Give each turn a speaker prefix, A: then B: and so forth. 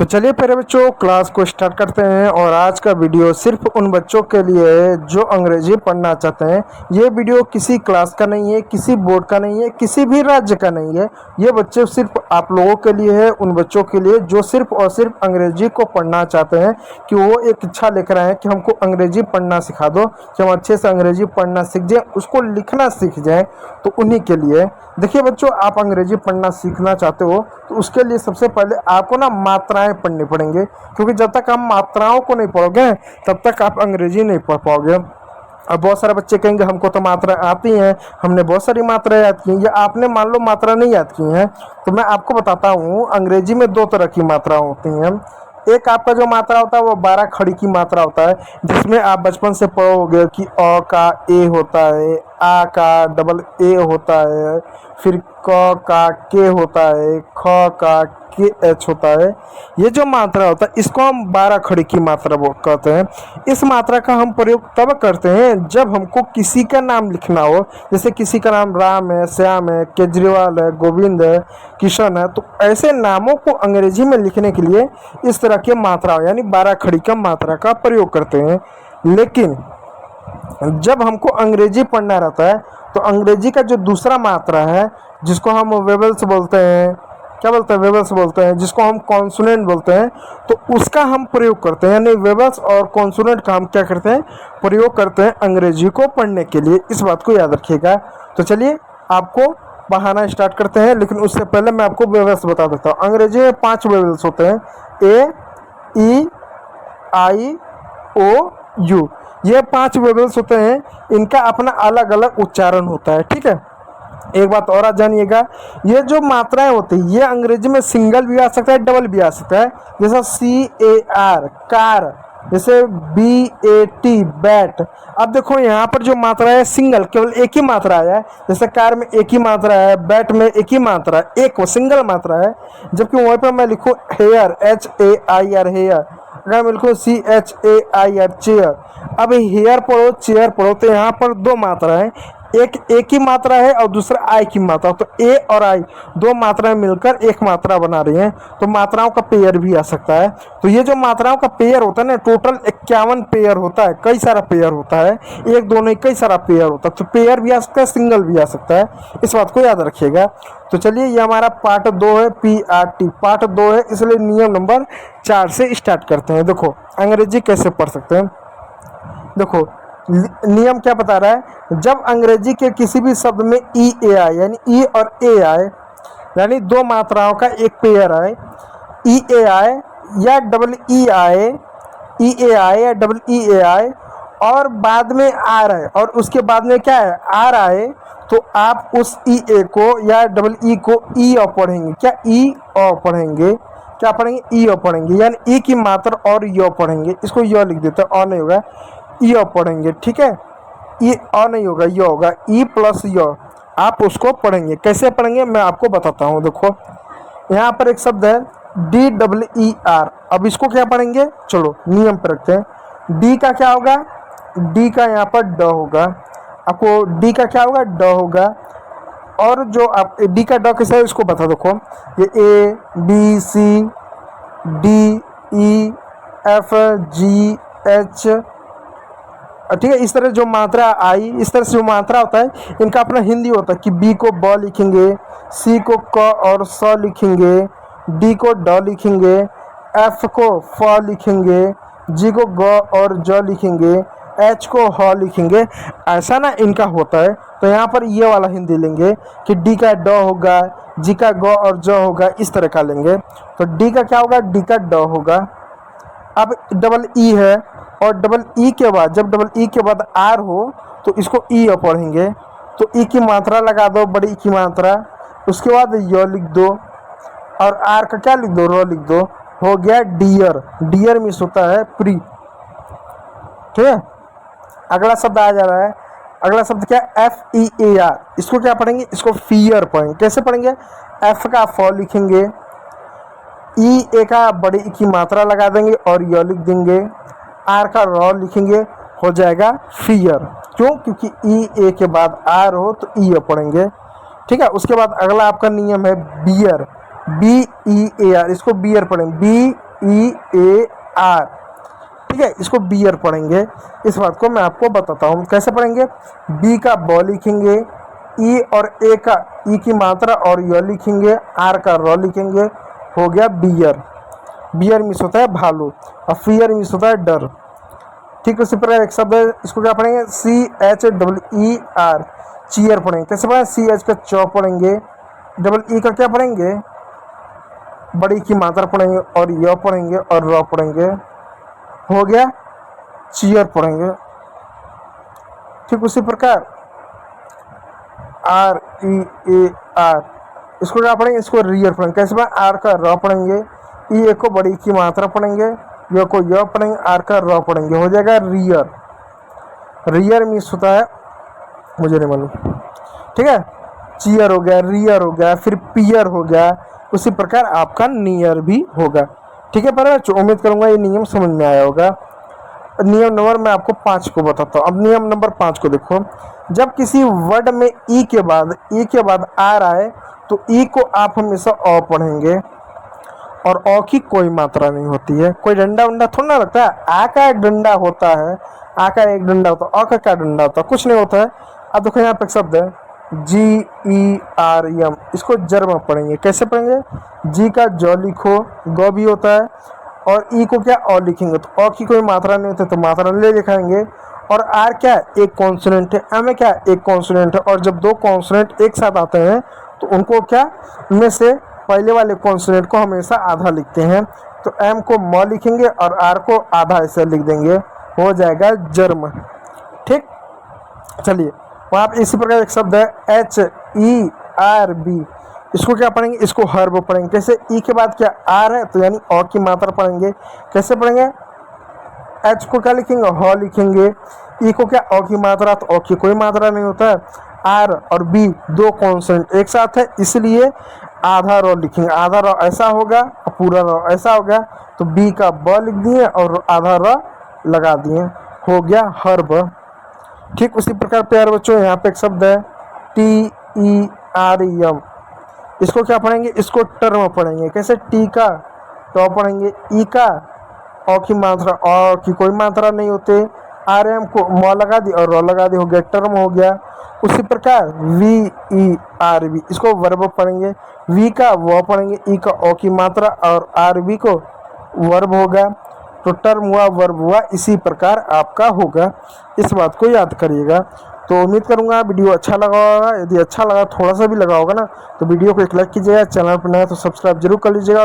A: तो चलिए प्यारे बच्चों, क्लास को स्टार्ट करते हैं। और आज का वीडियो सिर्फ उन बच्चों के लिए है जो अंग्रेजी पढ़ना चाहते हैं। ये वीडियो किसी क्लास का नहीं है, किसी बोर्ड का नहीं है, किसी भी राज्य का नहीं है। ये बच्चे सिर्फ आप लोगों के लिए है, उन बच्चों के लिए जो सिर्फ और सिर्फ अंग्रेजी को पढ़ना चाहते हैं, कि वो एक इच्छा लेकर आए कि हमको अंग्रेजी पढ़ना सिखा दो, कि हम अच्छे से अंग्रेजी पढ़ना सीख जाएं, उसको लिखना सीख जाएं। तो उन्हीं के लिए देखिए बच्चों, आप अंग्रेजी पढ़ना सीखना चाहते हो तो उसके लिए सबसे पहले आपको ना मात्राएं पढ़नी पड़ेंगे, क्योंकि जब तक आप मात्राओं को नहीं पढ़ोगे तब तक आप अंग्रेजी नहीं पढ़ पाओगे। अब बहुत सारे बच्चे कहेंगे हमको तो मात्रा आती हैं, हमने बहुत सारी मात्राएं याद की हैं, या आपने मान लो मात्रा नहीं याद की हैं। तो मैं आपको बताता हूँ, अंग्रेजी में दो तरह की मात्रा होती हैं। एक आपका जो मात्रा होता है वो 12 खड़ी की मात्रा होता है, जिसमें आप बचपन से पढ़ोगे कि अ का ए होता है, आ का डबल ए होता है, फिर क का के होता है, ख का के एच होता है। ये जो मात्रा होता है इसको हम 12 खड़ी की मात्रा कहते हैं। इस मात्रा का हम प्रयोग तब करते हैं जब हमको किसी का नाम लिखना हो, जैसे किसी का नाम राम है, श्याम है, केजरीवाल है, गोविंद है, किशन है। तो ऐसे नामों को अंग्रेजी में लिखने के लिए इस तरह की मात्रा यानी 12 खड़ी का मात्रा का प्रयोग करते हैं। लेकिन जब हमको अंग्रेजी पढ़ना रहता है तो अंग्रेजी का जो दूसरा मात्रा है, जिसको हम वेवल्स बोलते हैं, क्या बोलते हैं, वेवल्स बोलते हैं, जिसको हम कॉन्सोनेंट बोलते हैं, तो उसका हम प्रयोग करते हैं। यानी वेवल्स और कॉन्सोनेंट का हम क्या करते हैं, प्रयोग करते हैं अंग्रेजी को पढ़ने के लिए। इस बात को याद रखिएगा। तो चलिए आपको पढ़ाना स्टार्ट करते हैं, लेकिन उससे पहले मैं आपको वेवल्स बता देता हूँ। अंग्रेजी में 5 वेवल्स होते हैं, ए, ई, आई, ओ, यू। ये 5 वेवल्स होते हैं, इनका अपना अलग अलग उच्चारण होता है। ठीक है, एक बात और आप जानिएगा, ये जो मात्राएं होती है ये अंग्रेजी में सिंगल भी आ सकता है, डबल भी आ सकता है। जैसा CAR कार, जैसे BAT बैट। अब देखो यहाँ पर जो मात्रा है सिंगल, केवल एक ही मात्रा है। जैसे कार में एक ही मात्रा है, बैट में एक ही मात्रा है, एक वो सिंगल मात्रा है। जबकि वहीं पर मैं लिखूँ हेयर, HAIR हेयर, अगर मैं लिखूँ CHAIR चेयर। अब हेयर पढ़ो, चेयर पढ़ो, तो यहाँ पर दो मात्रा है, एक ही मात्रा है और दूसरा आई की मात्रा। तो ए और आई दो मात्राएं मिलकर एक मात्रा बना रही हैं, तो मात्राओं का पेयर भी आ सकता है। तो ये जो मात्राओं का पेयर होता है ना, टोटल 51 पेयर होता है, कई सारा पेयर होता है, एक दो नहीं कई सारा पेयर होता है। तो पेयर भी आ सकता है, सिंगल भी आ सकता है, इस बात को याद रखिएगा। तो चलिए, ये हमारा पार्ट 2 है, PRT पार्ट 2 है, इसलिए नियम नंबर 4 से स्टार्ट करते हैं। देखो अंग्रेजी कैसे पढ़ सकते हैं। देखो नियम क्या बता रहा है, जब अंग्रेजी के किसी भी शब्द में EAI यानी ई और ए आए, यानी दो मात्राओं का एक पेयर आए, EAI या डबल ई आए, EAI या डबल EAI, और बाद में आर है और उसके बाद में क्या है, आर आए, तो आप उस EA को या डबल ई को ई और पढ़ेंगे। क्या ई और पढ़ेंगे, क्या पढ़ेंगे, ई और पढ़ेंगे, यानी ई की मात्रा और यो पढ़ेंगे। इसको यो लिख देते हैं, और नहीं होगा, ई पढ़ेंगे। ठीक है, ई और नहीं होगा, यो होगा, ई प्लस यो, आप उसको पढ़ेंगे। कैसे पढ़ेंगे मैं आपको बताता हूँ। देखो यहाँ पर एक शब्द है DEER, अब इसको क्या पढ़ेंगे, चलो नियम पर रखते हैं। डी का क्या होगा, डी का यहाँ पर ड होगा, आपको डी का क्या होगा, ड होगा। और जो आप डी का ड कैसे है इसको बता, देखो ये ABCDEFGH, ठीक है। इस तरह जो मात्रा आई, इस तरह से जो मात्रा होता है, इनका अपना हिंदी होता है कि बी को ब लिखेंगे, सी को क और स लिखेंगे, डी को ड लिखेंगे, एफ को फ लिखेंगे, जी को ग और ज लिखेंगे, एच को ह लिखेंगे। ऐसा ना इनका होता है। तो यहाँ पर ये वाला हिंदी लेंगे कि डी का ड होगा, जी का ग और ज होगा, इस तरह का लेंगे। तो डी का क्या होगा, डी का ड होगा। अब डबल ई है, और डबल ई के बाद, जब डबल ई के बाद आर हो तो इसको ई पढ़ेंगे। तो ई की मात्रा लगा दो, बड़ी ई की मात्रा, उसके बाद यो लिख दो, और आर का क्या लिख दो, रो लिख दो। हो गया डियर, डियर मीन्स होता है प्री। ठीक है, अगला शब्द आ जा रहा है। अगला शब्द क्या, FEAR, इसको क्या पढ़ेंगे, इसको फियर पढ़ेंगे। कैसे पढ़ेंगे, एफ का फ लिखेंगे, ई ए का बड़ी ई की मात्रा लगा देंगे और यो लिख देंगे, आर का रॉ लिखेंगे, हो जाएगा फियर। क्यों, क्योंकि ई ए के बाद आर हो तो ई पढ़ेंगे। ठीक है, उसके बाद अगला आपका नियम है बियर, BEAR, इसको बियर पढ़ेंगे, EAR, ठीक है, इसको बियर पढ़ेंगे। इस बात को मैं आपको बताता हूँ कैसे पढ़ेंगे। बी का ब लिखेंगे, ई और ए का ई की मात्रा और य लिखेंगे, आर का र लिखेंगे, हो गया बियर। बियर मीन्स होता है भालू और फियर मीन्स होता है डर। ठीक, उसी प्रकार एक शब्द है, इसको क्या पढ़ेंगे, CHEER, चीयर पढ़ेंगे। कैसे पढ़ेंगे, CH का चौ पढ़ेंगे, डबल ई का क्या पढ़ेंगे, बड़ी की मात्रा पढ़ेंगे और य पढ़ेंगे और र पढ़ेंगे, हो गया चीयर पढ़ेंगे। ठीक उसी प्रकार REAR, इसको क्या पढ़ेंगे, इसको रियर पढ़ेंगे। कैसे पढ़ेंगे, आर का र पढ़ेंगे, ई को बड़ी की मात्रा पढ़ेंगे, य को य पढ़ेंगे, आर का र पढ़ेंगे, हो जाएगा रियर। रियर मीन्स होता है, मुझे नहीं मालूम, ठीक है। चीयर हो गया, रियर हो गया, फिर पियर हो गया। उसी प्रकार आपका नियर भी होगा। ठीक है, पर उम्मीद करूंगा ये नियम समझ में आया होगा। नियम नंबर मैं आपको 5 को बताता हूँ। अब नियम नंबर 5 को देखो, जब किसी वर्ड में ई के बाद आर आए तो ई को आप हमेशा अ पढ़ेंगे और अ की कोई मात्रा नहीं होती है। कोई डंडा वंडा थोड़ा ना लगता है, आ का एक डंडा होता है, आ का एक डंडा होता है, अ का क्या डंडा होता है, कुछ नहीं होता है। अब देखो यहाँ पे एक शब्द है GERM, इसको जर्म पढ़ेंगे। कैसे पढ़ेंगे, जी का ज लिखो, ग भी होता है और ई को क्या अ लिखेंगे, तो अ की कोई मात्रा नहीं होती तो मात्रा ले लिखाएंगे। और आर क्या एक कॉन्सोनेंट है, एम है क्या एक कॉन्सोनेंट है, और जब दो कॉन्सोनेंट एक साथ आते हैं तो उनको क्या, उनमें से पहले वाले कॉन्सोनेंट को हमेशा आधा लिखते हैं। तो एम को म लिखेंगे और आर को आधा ऐसे लिख देंगे, हो जाएगा जर्म। ठीक, चलिए वहाँ पे इसी प्रकार एक शब्द है HERB, इसको क्या पढ़ेंगे, इसको हर्ब पढ़ेंगे। कैसे, ई के बाद क्या आर है तो यानी अ की मात्रा पढ़ेंगे। कैसे पढ़ेंगे, एच को क्या लिखेंगे, ह लिखेंगे, ई को क्या अ की मात्रा, तो अ की कोई मात्रा नहीं होता है। आर और बी दो कॉन्सोनेंट एक साथ है, इसलिए आधा र लिखेंगे। आधा र ऐसा होगा और पूरा र ऐसा होगा, तो बी का ब लिख दिए और आधा र लगा दिए, हो गया हर्ब। ठीक उसी प्रकार प्यारे बच्चों यहाँ पे एक शब्द है TERM, इसको क्या पढ़ेंगे, इसको टर्म पढ़ेंगे। कैसे, टी का तो पढ़ेंगे, ई का अ की मात्रा, अ की कोई मात्रा नहीं होते, RM को म लगा दी और र लगा दी, हो गया टर्म, हो गया। उसी प्रकार VERB, इसको वर्ब पढ़ेंगे। वी का व पढ़ेंगे, ई का अ की मात्रा और RB को वर्ब होगा, तो टर्म हुआ, वर्ब हुआ। इसी प्रकार आपका होगा, इस बात को याद करिएगा। तो उम्मीद करूंगा वीडियो अच्छा लगा होगा। यदि अच्छा लगा, थोड़ा सा भी लगा होगा ना, तो वीडियो को एक लाइक कीजिएगा, चैनल पर नया तो सब्सक्राइब जरूर कर लीजिएगा।